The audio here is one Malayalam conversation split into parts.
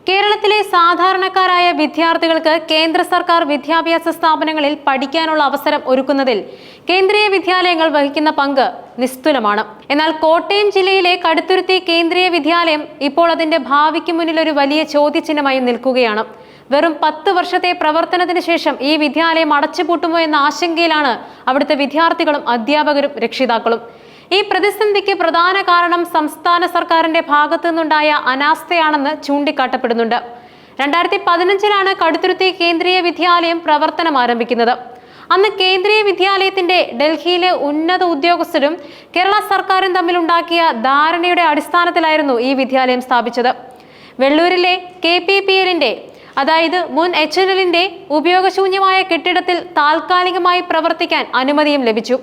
കേരളത്തിലെ സാധാരണക്കാരായ വിദ്യാർത്ഥികൾക്ക് കേന്ദ്ര സർക്കാർ വിദ്യാഭ്യാസ സ്ഥാപനങ്ങളിൽ പഠിക്കാനുള്ള അവസരം ഒരുക്കുന്നതിൽ കേന്ദ്രീയ വിദ്യാലയങ്ങൾ വഹിക്കുന്ന പങ്ക് നിസ്തുലമാണ്. എന്നാൽ കോട്ടയം ജില്ലയിലെ കടുത്തുരുത്തി കേന്ദ്രീയ വിദ്യാലയം ഇപ്പോൾ അതിന്റെ ഭാവിക്ക് മുന്നിൽ ഒരു വലിയ ചോദ്യചിഹ്നമായി നിൽക്കുകയാണ്. വെറും 10 വർഷത്തെ പ്രവർത്തനത്തിന് ശേഷം ഈ വിദ്യാലയം അടച്ചുപൂട്ടുമോ എന്ന ആശങ്കയിലാണ് അവിടുത്തെ വിദ്യാർത്ഥികളും അധ്യാപകരും രക്ഷിതാക്കളും. ഈ പ്രതിസന്ധിക്ക് പ്രധാന കാരണം സംസ്ഥാന സർക്കാരിന്റെ ഭാഗത്തു നിന്നുണ്ടായ അനാസ്ഥയാണെന്ന് ചൂണ്ടിക്കാട്ടപ്പെടുന്നുണ്ട്. 2015-ലാണ് കടുത്തുരുത്തി കേന്ദ്രീയ വിദ്യാലയം പ്രവർത്തനം ആരംഭിക്കുന്നത്. അന്ന് കേന്ദ്രീയ വിദ്യാലയത്തിന്റെ ഡൽഹിയിലെ ഉന്നത ഉദ്യോഗസ്ഥരും കേരള സർക്കാരും തമ്മിലുണ്ടാക്കിയ ധാരണയുടെ അടിസ്ഥാനത്തിലായിരുന്നു ഈ വിദ്യാലയം സ്ഥാപിച്ചത്. വെള്ളൂരിലെ KPPL-ന്റെ അതായത് മുൻ HNL-ന്റെ ഉപയോഗശൂന്യമായ കെട്ടിടത്തിൽ താൽക്കാലികമായി പ്രവർത്തിക്കാൻ അനുമതിയും ലഭിച്ചു.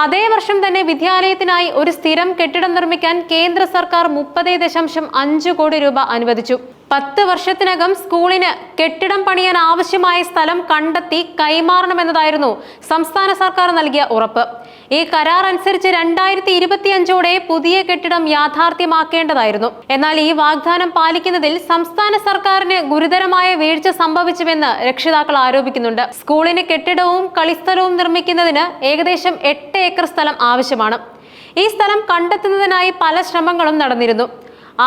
അതേ വർഷം തന്നെ വിദ്യാലയത്തിനായി ഒരു സ്ഥിരം കെട്ടിടം നിർമ്മിക്കാൻ കേന്ദ്ര സർക്കാർ 30.5 കോടി രൂപ അനുവദിച്ചു. 10 വർഷത്തിനകം സ്കൂളിന് കെട്ടിടം പണിയാൻ ആവശ്യമായ സ്ഥലം കണ്ടെത്തി കൈമാറണമെന്നതായിരുന്നു സംസ്ഥാന സർക്കാർ നൽകിയ ഉറപ്പ്. ഈ കരാർ അനുസരിച്ച് 2025-ഓടെ പുതിയ കെട്ടിടം യാഥാർത്ഥ്യമാക്കേണ്ടതായിരുന്നു. എന്നാൽ ഈ വാഗ്ദാനം പാലിക്കുന്നതിൽ സംസ്ഥാന സർക്കാരിന് ഗുരുതരമായ വീഴ്ച സംഭവിച്ചുവെന്ന് രക്ഷിതാക്കൾ ആരോപിക്കുന്നുണ്ട്. സ്കൂളിന് കെട്ടിടവും കളിസ്ഥലവും നിർമ്മിക്കുന്നതിന് ഏകദേശം 8 ഏക്കർ സ്ഥലം ആവശ്യമാണ്. ഈ സ്ഥലം കണ്ടെത്തുന്നതിനായി പല ശ്രമങ്ങളും നടന്നിരുന്നു.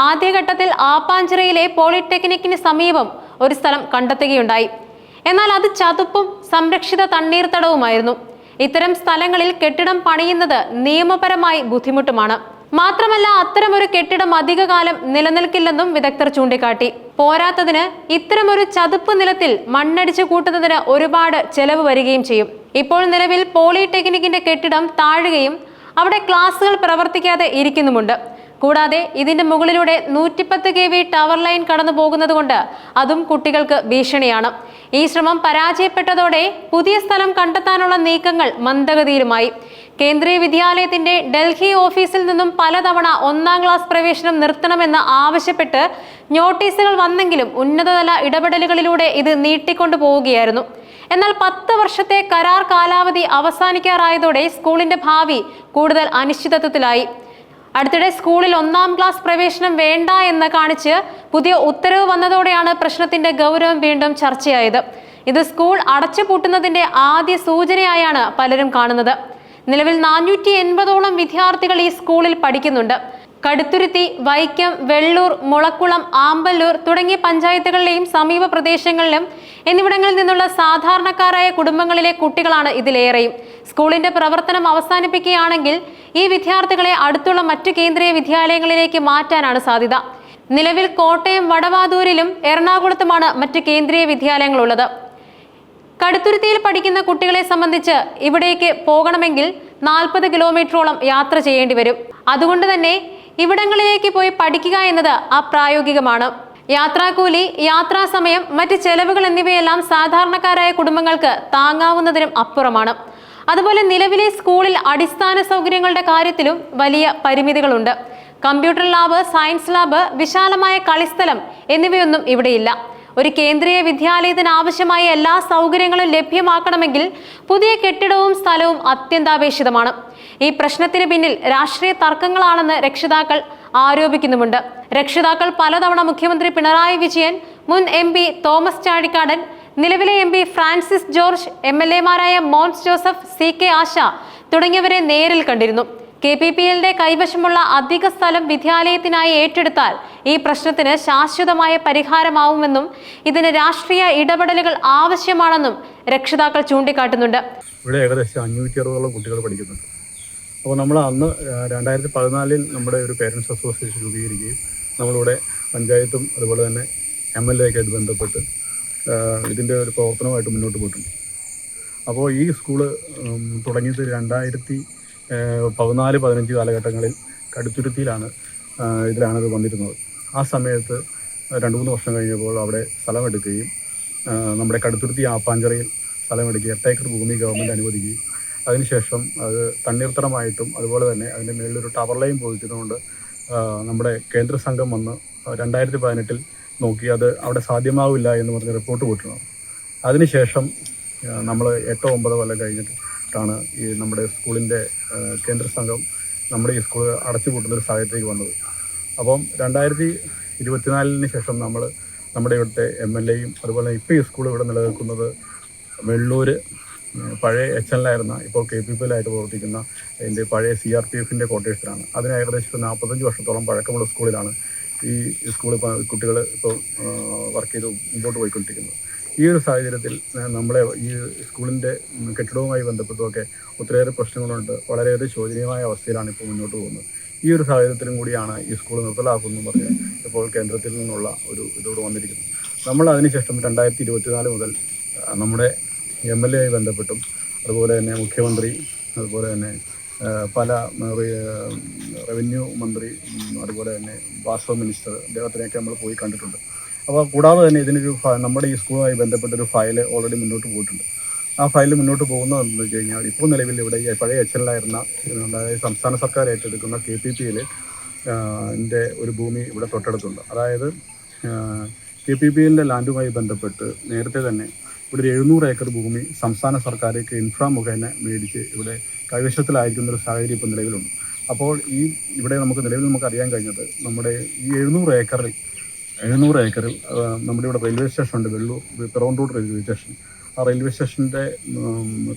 ആദ്യഘട്ടത്തിൽ ആപ്പാഞ്ചിറയിലെ പോളിടെക്നിക്കിന് സമീപം ഒരു സ്ഥലം കണ്ടെത്തുകയുണ്ടായി. എന്നാൽ അത് ചതുപ്പും സംരക്ഷിത തണ്ണീർത്തടവുമായിരുന്നു. ഇത്തരം സ്ഥലങ്ങളിൽ കെട്ടിടം പണിയുന്നത് നിയമപരമായി ബുദ്ധിമുട്ടുമാണ്. മാത്രമല്ല അത്തരമൊരു കെട്ടിടം അധികകാലം നിലനിൽക്കില്ലെന്നും വിദഗ്ധർ ചൂണ്ടിക്കാട്ടി. പോരാത്തതിന് ഇത്തരമൊരു ചതുപ്പ് നിലത്തിൽ മണ്ണടിച്ചു കൂട്ടുന്നതിന് ഒരുപാട് ചെലവ് വരികയും ചെയ്യും. ഇപ്പോൾ നിലവിൽ പോളിടെക്നിക്കിന്റെ കെട്ടിടം താഴുകയും അവിടെ ക്ലാസുകൾ പ്രവർത്തിക്കാതെ ഇരിക്കുന്നുമുണ്ട്. കൂടാതെ ഇതിന്റെ മുകളിലൂടെ 110 kV ടവർ ലൈൻ കടന്നു പോകുന്നത് കൊണ്ട് അതും കുട്ടികൾക്ക് ഭീഷണിയാണ്. ഈ ശ്രമം പരാജയപ്പെട്ടതോടെ പുതിയ സ്ഥലം കണ്ടെത്താനുള്ള നീക്കങ്ങൾ മന്ദഗതിയിലുമായി. കേന്ദ്രീയ വിദ്യാലയത്തിന്റെ ഡൽഹി ഓഫീസിൽ നിന്നും പലതവണ 1-ാം ക്ലാസ് പ്രവേശനം നിർത്തണമെന്ന് ആവശ്യപ്പെട്ട് നോട്ടീസുകൾ വന്നെങ്കിലും ഉന്നതതല ഇടപെടലുകളിലൂടെ ഇത് നീട്ടിക്കൊണ്ടു പോവുകയായിരുന്നു. എന്നാൽ 10 വർഷത്തെ കരാർ കാലാവധി അവസാനിക്കാറായതോടെ സ്കൂളിന്റെ ഭാവി കൂടുതൽ അനിശ്ചിതത്വത്തിലായി. അടുത്തിടെ സ്കൂളിൽ 1-ാം ക്ലാസ് പ്രവേശനം വേണ്ട എന്ന് കാണിച്ച് പുതിയ ഉത്തരവ് വന്നതോടെയാണ് പ്രശ്നത്തിന്റെ ഗൗരവം വീണ്ടും ചർച്ചയായത്. ഇത് സ്കൂൾ അടച്ചുപൂട്ടുന്നതിന്റെ ആദ്യ സൂചനയായാണ് പലരും കാണുന്നത്. നിലവിൽ 480ഓളം വിദ്യാർത്ഥികൾ ഈ സ്കൂളിൽ പഠിക്കുന്നുണ്ട്. കടുത്തുരുത്തി, വൈക്കം, വെള്ളൂർ, മുളക്കുളം, ആമ്പല്ലൂർ തുടങ്ങിയ പഞ്ചായത്തുകളിലെയും സമീപ പ്രദേശങ്ങളിലും എന്നിവിടങ്ങളിൽ നിന്നുള്ള സാധാരണക്കാരായ കുടുംബങ്ങളിലെ കുട്ടികളാണ് ഇതിലേറെയും. സ്കൂളിന്റെ പ്രവർത്തനം അവസാനിപ്പിക്കുകയാണെങ്കിൽ ഈ വിദ്യാർത്ഥികളെ അടുത്തുള്ള മറ്റു കേന്ദ്രീയ വിദ്യാലയങ്ങളിലേക്ക് മാറ്റാനാണ് സാധ്യത. നിലവിൽ കോട്ടയം, വടവാതൂരിലും എറണാകുളത്തുമാണ് മറ്റു കേന്ദ്രീയ വിദ്യാലയങ്ങളുള്ളത്. കടുത്തുരുത്തിയിൽ പഠിക്കുന്ന കുട്ടികളെ സംബന്ധിച്ച് ഇവിടേക്ക് പോകണമെങ്കിൽ 40 കിലോമീറ്ററോളം യാത്ര ചെയ്യേണ്ടി വരും. അതുകൊണ്ട് തന്നെ ഇവിടങ്ങളിലേക്ക് പോയി പഠിക്കുക എന്നത് അപ്രായോഗികമാണ്. യാത്രാക്കൂലി, യാത്രാസമയം, മറ്റ് ചെലവുകൾ എന്നിവയെല്ലാം സാധാരണക്കാരായ കുടുംബങ്ങൾക്ക് താങ്ങാവുന്നതിനും അപ്പുറമാണ്. അതുപോലെ നിലവിലെ സ്കൂളിൽ അടിസ്ഥാന സൗകര്യങ്ങളുടെ കാര്യത്തിലും വലിയ പരിമിതികളുണ്ട്. കമ്പ്യൂട്ടർ ലാബ്, സയൻസ് ലാബ്, വിശാലമായ കളിസ്ഥലം എന്നിവയൊന്നും ഇവിടെയില്ല. ഒരു കേന്ദ്രീയ വിദ്യാലയത്തിന് ആവശ്യമായ എല്ലാ സൗകര്യങ്ങളും ലഭ്യമാക്കണമെങ്കിൽ പുതിയ കെട്ടിടവും സ്ഥലവും അത്യന്താപേക്ഷിതമാണ്. ഈ പ്രശ്നത്തിന് പിന്നിൽ രാഷ്ട്രീയ തർക്കങ്ങളാണെന്ന് രക്ഷിതാക്കൾ ആരോപിക്കുന്നുമുണ്ട്. രക്ഷിതാക്കൾ പലതവണ മുഖ്യമന്ത്രി പിണറായി വിജയൻ, മുൻ MP തോമസ് ചാഴിക്കാടൻ, നിലവിലെ MP ഫ്രാൻസിസ് ജോർജ്, MLA-മാരായ മോൻസ് ജോസഫ്, CK ആശ തുടങ്ങിയവരെ നേരിൽ കണ്ടിരുന്നു. KPPL-ന്റെ കൈവശമുള്ള അധിക സ്ഥലം വിദ്യാലയത്തിനായി ഏറ്റെടുത്താൽ ഈ പ്രശ്നത്തിന് ശാശ്വതമായ പരിഹാരമാവുമെന്നും ഇതിന് രാഷ്ട്രീയ ഇടപെടലുകൾ ആവശ്യമാണെന്നും രക്ഷിതാക്കൾ ചൂണ്ടിക്കാട്ടുന്നുണ്ട്. ഇവിടെ ഏകദേശം 560ഓളം കുട്ടികൾ പഠിക്കുന്നുണ്ട്. അപ്പോൾ നമ്മൾ അന്ന് 2014-ൽ നമ്മുടെ ഒരു പേരൻസ് അസോസിയേഷൻ രൂപീകരിക്കുകയും നമ്മളിവിടെ പഞ്ചായത്തും അതുപോലെ തന്നെ MLA-ഒക്കെ ആയിട്ട് ബന്ധപ്പെട്ട് ഇതിൻ്റെ ഒരു പ്രവർത്തനമായിട്ട് മുന്നോട്ട് പോയിട്ടുണ്ട്. അപ്പോൾ ഈ സ്കൂള് തുടങ്ങിയത് 2014-15 കാലഘട്ടങ്ങളിൽ കടുത്തുരുത്തിയിലാണ് ഇതിലാണത് വന്നിരുന്നത്. ആ സമയത്ത് 2-3 വർഷം കഴിഞ്ഞപ്പോൾ അവിടെ സ്ഥലമെടുക്കുകയും നമ്മുടെ കടുത്തുരുത്തി ആപ്പാഞ്ചിറയിൽ സ്ഥലമെടുക്കുകയും 8 ഏക്കർ ഭൂമി ഗവൺമെൻറ് അനുവദിക്കുകയും അതിനുശേഷം അത് തണ്ണീർത്തടമായിട്ടും അതുപോലെ തന്നെ അതിൻ്റെ മേളിലൊരു ടവർ ലൈൻ പോയിക്കുന്നതുകൊണ്ട് നമ്മുടെ കേന്ദ്ര സംഘം വന്ന് 2018-ൽ നോക്കി അത് അവിടെ സാധ്യമാവില്ല എന്ന് പറഞ്ഞ് റിപ്പോർട്ട് പോയിട്ടുണ്ടാകും. അതിനുശേഷം നമ്മൾ 8-9 കൊല്ലം കഴിഞ്ഞിട്ടാണ് ഈ നമ്മുടെ സ്കൂളിൻ്റെ കേന്ദ്ര സംഘം നമ്മുടെ ഈ സ്കൂൾ അടച്ചുപൂട്ടുന്നൊരു സാഹചര്യത്തിലേക്ക് വന്നത്. അപ്പം 2024-ന് ശേഷം നമ്മൾ നമ്മുടെ ഇവിടുത്തെ MLA-യും അതുപോലെ ഇപ്പോൾ ഈ സ്കൂൾ ഇവിടെ നിലനിൽക്കുന്നത് വെള്ളൂർ പഴയ HL-ആയിരുന്ന ഇപ്പോൾ KPPL-ആയിട്ട് പ്രവർത്തിക്കുന്ന അതിൻ്റെ പഴയ CRPF-ൻ്റെ ക്വാർട്ടേഴ്സിലാണ്. അതിന് ഏകദേശം 45 വർഷത്തോളം പഴക്കമുള്ള സ്കൂളിലാണ് ഈ സ്കൂൾ കുട്ടികൾ ഇപ്പോൾ വർക്ക് ചെയ്ത് മുമ്പോട്ട് പോയിക്കൊണ്ടിരിക്കുന്നത്. ഈ ഒരു സാഹചര്യത്തിൽ നമ്മളെ ഈ സ്കൂളിൻ്റെ കെട്ടിടവുമായി ബന്ധപ്പെട്ടുമൊക്കെ ഒത്തിരിയേറെ പ്രശ്നങ്ങളുണ്ട്. വളരെയേറെ ശോചനീയമായ അവസ്ഥയിലാണ് ഇപ്പോൾ മുന്നോട്ട് പോകുന്നത്. ഈ ഒരു സാഹചര്യത്തിലും കൂടിയാണ് ഈ സ്കൂൾ നിർത്തലാക്കുമെന്ന് പറഞ്ഞ് ഇപ്പോൾ കേന്ദ്രത്തിൽ നിന്നുള്ള ഒരു ഇതോട് വന്നിരിക്കുന്നത്. നമ്മൾ അതിനുശേഷം 2024 മുതൽ നമ്മുടെ MLA-യുമായി ബന്ധപ്പെട്ടും അതുപോലെ തന്നെ മുഖ്യമന്ത്രി, അതുപോലെ തന്നെ പല റവന്യൂ മന്ത്രി, അതുപോലെ തന്നെ വാസ്തവ മിനിസ്റ്റർ, അദ്ദേഹത്തിനെയൊക്കെ നമ്മൾ പോയി കണ്ടിട്ടുണ്ട്. അപ്പോൾ കൂടാതെ തന്നെ ഇതിനൊരു നമ്മുടെ ഈ സ്കൂളുമായി ബന്ധപ്പെട്ടൊരു ഫയൽ ഓൾറെഡി മുന്നോട്ട് പോയിട്ടുണ്ട്. ആ ഫയൽ മുന്നോട്ട് പോകുന്നതെന്ന് വെച്ച് കഴിഞ്ഞാൽ ഇപ്പോൾ നിലവിൽ ഇവിടെ ഈ പഴയ HL-ആയിരുന്ന അതായത് സംസ്ഥാന സർക്കാർ ഏറ്റെടുക്കുന്ന KPPL-ൻ്റെ ഒരു ഭൂമി ഇവിടെ തൊട്ടടുത്തുണ്ട്. അതായത് KPPL-ൻ്റെ ലാൻഡുമായി ബന്ധപ്പെട്ട് നേരത്തെ തന്നെ ഇവിടെ ഒരു 700 ഏക്കർ ഭൂമി സംസ്ഥാന സർക്കാർക്ക് ഇൻഫ്ര മുഖേന മേടിച്ച് ഇവിടെ കൈവശത്തിലായിരിക്കുന്ന ഒരു സാഹചര്യം ഇപ്പോൾ നിലവിലുണ്ട്. അപ്പോൾ ഇവിടെ നമുക്ക് അറിയാൻ കഴിഞ്ഞത് നമ്മുടെ ഈ 700 ഏക്കറിൽ നമ്മുടെ ഇവിടെ റെയിൽവേ സ്റ്റേഷൻ ഉണ്ട്, Vellur Piravom road railway station. ആ റെയിൽവേ സ്റ്റേഷൻ്റെ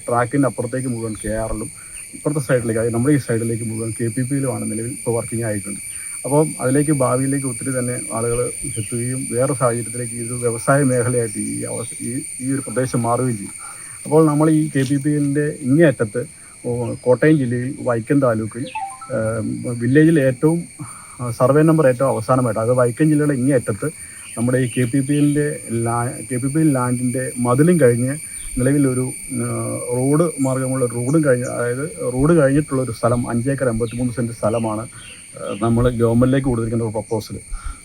ട്രാക്കിൻ്റെ അപ്പുറത്തേക്ക് മുഴുവൻ KRL-ഉം ഇപ്പുറത്തെ സൈഡിലേക്ക്, അതായത് നമ്മുടെ ഈ സൈഡിലേക്ക് മുഴുവൻ KPPL-ലുമാണ് നിലവിൽ ഇപ്പോൾ വർക്കിംഗ് ആയിട്ടുണ്ട്. അപ്പം അതിലേക്ക് ഭാവിയിലേക്ക് ഒത്തിരി തന്നെ ആളുകൾ എത്തുകയും വേറെ സാഹചര്യത്തിലേക്ക് ഇത് വ്യവസായ മേഖലയായിട്ട് ഈ ഒരു പ്രദേശം മാറുകയും ചെയ്യും. അപ്പോൾ നമ്മൾ ഈ KPPL-ൻ്റെ ഇങ്ങേയറ്റത്ത് കോട്ടയം ജില്ലയിൽ വൈക്കം താലൂക്കിൽ വില്ലേജിൽ ഏറ്റവും സർവേ നമ്പർ ഏറ്റവും അവസാനമായിട്ട്, അത് വൈക്കം ജില്ലയുടെ ഇങ്ങേയറ്റത്ത് നമ്മുടെ ഈ KPPL ലാൻഡിൻ്റെ മതിലും കഴിഞ്ഞ് നിലവിലൊരു റോഡ് മാർഗമുള്ള അതായത് റോഡ് കഴിഞ്ഞിട്ടുള്ളൊരു സ്ഥലം 5 ഏക്കർ 83 സെൻറ്റ് സ്ഥലമാണ് നമ്മൾ ഗവൺമെൻറ്റിലേക്ക് കൊടുത്തിരിക്കുന്ന ഒരു പ്രപ്പോസൽ.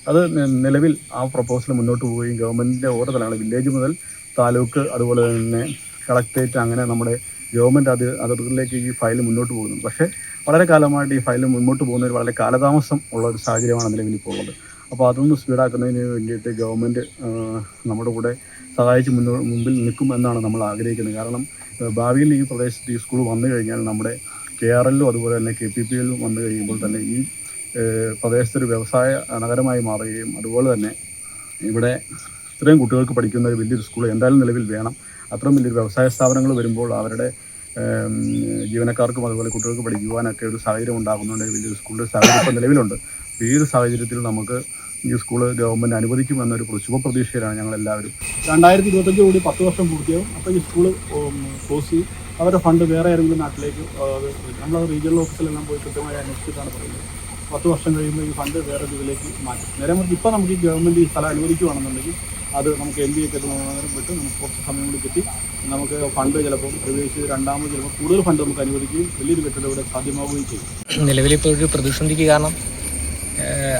അത് നിലവിൽ ആ പ്രപ്പോസൽ മുന്നോട്ട് പോവുകയും ഗവൺമെൻറ്റിൻ്റെ ഓരോ തലങ്ങൾ വില്ലേജ് മുതൽ താലൂക്ക് അതുപോലെ തന്നെ കളക്ടറേറ്റ് അങ്ങനെ നമ്മുടെ ഗവൺമെൻറ് അതിർത്തിയിലേക്ക് ഈ ഫയൽ മുന്നോട്ട് പോകുന്നു. പക്ഷേ വളരെ കാലമായിട്ട് ഈ ഫയൽ മുന്നോട്ട് പോകുന്നതിൽ വളരെ കാലതാമസം ഉള്ള ഒരു സാഹചര്യമാണ് നിലവിൽ ഇപ്പോൾ ഉള്ളത്. അപ്പോൾ അതൊന്ന് സ്പീഡാക്കുന്നതിന് വേണ്ടിയിട്ട് ഗവൺമെൻറ് നമ്മുടെ കൂടെ സഹായിച്ച് മുമ്പിൽ നിൽക്കുമെന്നാണ് നമ്മൾ ആഗ്രഹിക്കുന്നത്. കാരണം ഭാവിയിൽ ഈ പ്രദേശത്ത് ഈ സ്കൂൾ വന്നു കഴിഞ്ഞാൽ നമ്മുടെ KRL-ലും അതുപോലെ തന്നെ KPPL-ലും വന്നു കഴിയുമ്പോൾ തന്നെ ഈ പ്രദേശത്തൊരു വ്യവസായ നഗരമായി മാറുകയും അതുപോലെ തന്നെ ഇവിടെ ഇത്രയും കുട്ടികൾക്ക് പഠിക്കുന്ന ഒരു വലിയൊരു സ്കൂൾ എന്തായാലും നിലവിൽ വേണം. അത്രയും വലിയൊരു വ്യവസായ സ്ഥാപനങ്ങൾ വരുമ്പോൾ അവരുടെ ജീവനക്കാർക്കും അതുപോലെ കുട്ടികൾക്ക് പഠിക്കുവാനൊക്കെ ഒരു സാഹചര്യം ഉണ്ടാകുന്നുണ്ട്. വലിയൊരു സ്കൂളിൻ്റെ സാഹചര്യം ഇപ്പോൾ നിലവിലുണ്ട്. ഈ ഒരു സാഹചര്യത്തിൽ നമുക്ക് ഈ സ്കൂൾ ഗവൺമെൻറ് അനുവദിക്കുമെന്നൊരു ശുഭപ്രതീക്ഷയിലാണ് ഞങ്ങളെല്ലാവരും. 2025 കൂടി 10 വർഷം പൂർത്തിയാവും. അപ്പോൾ ഈ സ്കൂൾ ക്ലോസ് ചെയ്യും. അവരുടെ ഫണ്ട് വേറെ ഏതെങ്കിലും നാട്ടിലേക്ക് നമ്മൾ റീജിയണൽ ഓഫീസിലെല്ലാം പോയി കൃത്യമായി അന്വേഷിച്ചിട്ടാണ് പറയുന്നത്. 10 വർഷം കഴിയുമ്പോൾ ഈ ഫണ്ട് വേറെ ഇതിലേക്ക് മാറ്റും. നേരെ മറിച്ച് ഇപ്പോൾ നമുക്ക് ഈ ഗവൺമെൻറ് ഈ സ്ഥലം അനുവദിക്കുകയാണെന്നുണ്ടെങ്കിൽ അത് നമുക്ക് MBA-ക്ക് വിട്ട് നമുക്ക് കുറച്ച് സമയം കൂടി കിട്ടി നമുക്ക് ഫണ്ട് ചിലപ്പോൾ പ്രവേശിച്ച് രണ്ടാമത് ചിലപ്പോൾ കൂടുതൽ ഫണ്ട് നമുക്ക് അനുവദിക്കുകയും വലിയൊരു കെട്ടിടം ഇവിടെ സാധ്യമാവുകയും ചെയ്യും. നിലവിലിപ്പോൾ ഒരു പ്രതിസന്ധിക്ക് കാരണം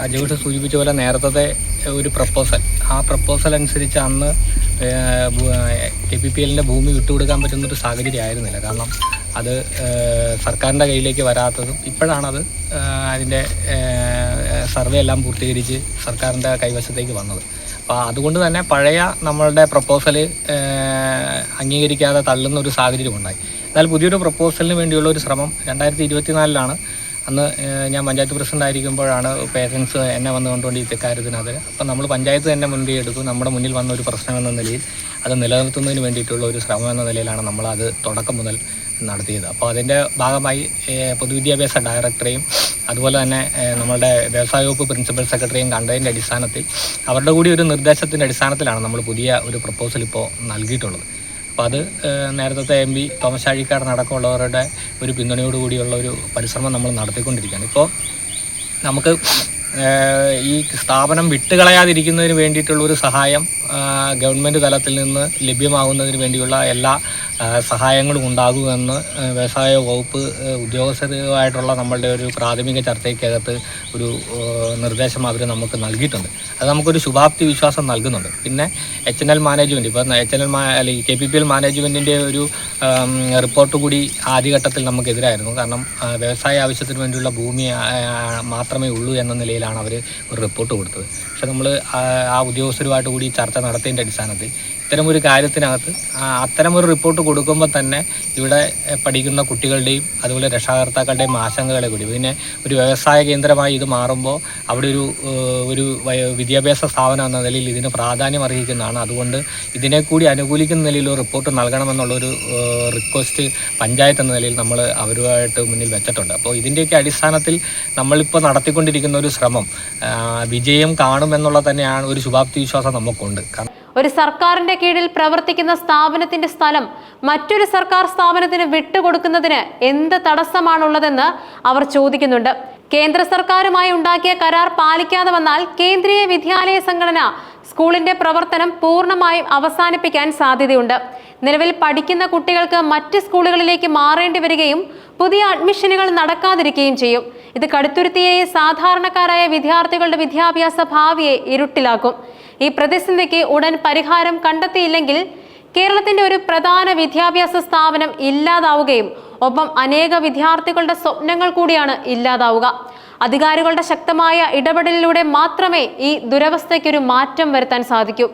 അജോഷ് സൂചിപ്പിച്ച പോലെ നേരത്തെ ഒരു പ്രപ്പോസൽ, ആ പ്രപ്പോസൽ അനുസരിച്ച് അന്ന് KPPL-ൻ്റെ ഭൂമി വിട്ടുകൊടുക്കാൻ പറ്റുന്നൊരു സാഹചര്യം ആയിരുന്നില്ല. കാരണം അത് സർക്കാരിൻ്റെ കയ്യിലേക്ക് വരാത്തതും ഇപ്പോഴാണത് അതിൻ്റെ സർവേ എല്ലാം പൂർത്തീകരിച്ച് സർക്കാരിൻ്റെ കൈവശത്തേക്ക് വന്നത്. അപ്പോൾ അതുകൊണ്ട് തന്നെ പഴയ നമ്മളുടെ പ്രപ്പോസൽ അംഗീകരിക്കാതെ തള്ളുന്ന ഒരു സാഹചര്യം ഉണ്ടായി. എന്നാൽ പുതിയൊരു പ്രപ്പോസലിന് വേണ്ടിയുള്ള ഒരു ശ്രമം 2024-ലാണ്. അന്ന് ഞാൻ പഞ്ചായത്ത് പ്രസിഡന്റ് ആയിരിക്കുമ്പോഴാണ് പേരൻസ് എന്നെ വന്നുകൊണ്ടുകൊണ്ട് ഈ കാര്യത്തിനകത്ത്. അപ്പം നമ്മൾ പഞ്ചായത്ത് തന്നെ മുൻകൈ എടുത്തു. നമ്മുടെ മുന്നിൽ വന്ന ഒരു പ്രശ്നം എന്ന നിലയിൽ അത് നിലനിർത്തുന്നതിന് വേണ്ടിയിട്ടുള്ള ഒരു ശ്രമം എന്ന നിലയിലാണ് നമ്മളത് തുടക്കം മുതൽ നടത്തിയത്. അപ്പോൾ അതിൻ്റെ ഭാഗമായി പൊതുവിദ്യാഭ്യാസ ഡയറക്ടറെയും അതുപോലെ തന്നെ നമ്മളുടെ വ്യവസായ വകുപ്പ് പ്രിൻസിപ്പൽ സെക്രട്ടറിയും കണ്ടതിൻ്റെ അടിസ്ഥാനത്തിൽ അവരുടെ കൂടി ഒരു നിർദ്ദേശത്തിൻ്റെ അടിസ്ഥാനത്തിലാണ് നമ്മൾ പുതിയ ഒരു പ്രപ്പോസൽ ഇപ്പോൾ നൽകിയിട്ടുള്ളത്. അപ്പോൾ അത് നേരത്തെ MP തോമസ് ചാഴിക്കാടൻ അടക്കമുള്ളവരുടെ ഒരു പിന്തുണയോടുകൂടിയുള്ള ഒരു പരിശ്രമം നമ്മൾ നടത്തിക്കൊണ്ടിരിക്കുകയാണ്. ഇപ്പോൾ നമുക്ക് ഈ സ്ഥാപനം വിട്ടുകളയാതിരിക്കുന്നതിന് വേണ്ടിയിട്ടുള്ളൊരു സഹായം ഗവൺമെൻറ് തലത്തിൽ നിന്ന് ലഭ്യമാകുന്നതിന് വേണ്ടിയുള്ള എല്ലാ സഹായങ്ങളും ഉണ്ടാകുമെന്ന് വ്യവസായ വകുപ്പ് ഉദ്യോഗസ്ഥരുമായിട്ടുള്ള നമ്മളുടെ ഒരു പ്രാഥമിക ചർച്ചയ്ക്കകത്ത് ഒരു നിർദ്ദേശം അവർ നമുക്ക് നൽകിയിട്ടുണ്ട്. അത് നമുക്കൊരു ശുഭാപ്തി വിശ്വാസം നൽകുന്നുണ്ട്. പിന്നെ HNL മാനേജ്മെൻറ്റ്, ഇപ്പോൾ അല്ലെങ്കിൽ KPPL മാനേജ്മെൻറ്റിൻ്റെ ഒരു റിപ്പോർട്ട് കൂടി ആദ്യഘട്ടത്തിൽ നമുക്കെതിരായിരുന്നു. കാരണം വ്യവസായ ആവശ്യത്തിന് വേണ്ടിയുള്ള ഭൂമി മാത്രമേ ഉള്ളൂ എന്ന നിലയിലാണ് അവർ ഒരു റിപ്പോർട്ട് കൊടുത്തത്. പക്ഷെ നമ്മൾ ആ ഉദ്യോഗസ്ഥരുമായിട്ട് കൂടി ചർച്ച നടത്തിയതിൻ്റെ അടിസ്ഥാനത്തിൽ ഇത്തരമൊരു കാര്യത്തിനകത്ത് അത്തരമൊരു റിപ്പോർട്ട് കൊടുക്കുമ്പോൾ തന്നെ ഇവിടെ പഠിക്കുന്ന കുട്ടികളുടെയും അതുപോലെ രക്ഷാകർത്താക്കളുടെയും ആശങ്കകളെ കൂടി, പിന്നെ ഒരു വ്യവസായ കേന്ദ്രമായി ഇത് മാറുമ്പോൾ അവിടെ ഒരു വിദ്യാഭ്യാസ സ്ഥാപനം എന്ന നിലയിൽ ഇതിന് പ്രാധാന്യം അർഹിക്കുന്നതാണ്. അതുകൊണ്ട് ഇതിനെ കൂടി അനുകൂലിക്കുന്ന നിലയിൽ ഒരു റിപ്പോർട്ട് നൽകണമെന്നുള്ളൊരു റിക്വസ്റ്റ് പഞ്ചായത്ത് എന്ന നിലയിൽ നമ്മൾ അവരുമായിട്ട് മുന്നിൽ വെച്ചിട്ടുണ്ട്. അപ്പോൾ ഇതിൻ്റെയൊക്കെ അടിസ്ഥാനത്തിൽ നമ്മളിപ്പോൾ നടത്തിക്കൊണ്ടിരിക്കുന്ന ഒരു ശ്രമം വിജയം കാണുമെന്നുള്ള തന്നെയാണ് ഒരു ശുഭാപ്തി വിശ്വാസം നമുക്കുണ്ട്. ഒരു സർക്കാരിന്റെ കീഴിൽ പ്രവർത്തിക്കുന്ന സ്ഥാപനത്തിന്റെ സ്ഥലം മറ്റൊരു സർക്കാർ സ്ഥാപനത്തിന് വിട്ടുകൊടുക്കുന്നതിന് എന്ത് തടസ്സമാണുള്ളതെന്ന് അവർ ചോദിക്കുന്നുണ്ട്. കേന്ദ്ര സർക്കാരുമായി ഉണ്ടാക്കിയ കരാർ പാലിക്കാതെ വന്നാൽ കേന്ദ്രീയ വിദ്യാലയ സംഘടന സ്കൂളിന്റെ പ്രവർത്തനം പൂർണ്ണമായും അവസാനിപ്പിക്കാൻ സാധ്യതയുണ്ട്. നിലവിൽ പഠിക്കുന്ന കുട്ടികൾക്ക് മറ്റ് സ്കൂളുകളിലേക്ക് മാറേണ്ടി വരികയും പുതിയ അഡ്മിഷനുകൾ നടക്കാതിരിക്കുകയും ചെയ്യും. ഇത് കടുത്തുരുത്തിയെ സാധാരണക്കാരായ വിദ്യാർത്ഥികളുടെ വിദ്യാഭ്യാസ ഭാവിയെ ഇരുട്ടിലാക്കും. ഈ പ്രതിസന്ധിക്ക് ഉടൻ പരിഹാരം കണ്ടെത്തിയില്ലെങ്കിൽ കേരളത്തിന്റെ ഒരു പ്രധാന വിദ്യാഭ്യാസ സ്ഥാപനം ഇല്ലാതാവുകയും ഒപ്പം അനേക വിദ്യാർത്ഥികളുടെ സ്വപ്നങ്ങൾ കൂടിയാണ് ഇല്ലാതാവുക. അധികാരികളുടെ ശക്തമായ ഇടപെടലിലൂടെ മാത്രമേ ഈ ദുരവസ്ഥയ്ക്കൊരു മാറ്റം വരുത്താൻ സാധിക്കൂ.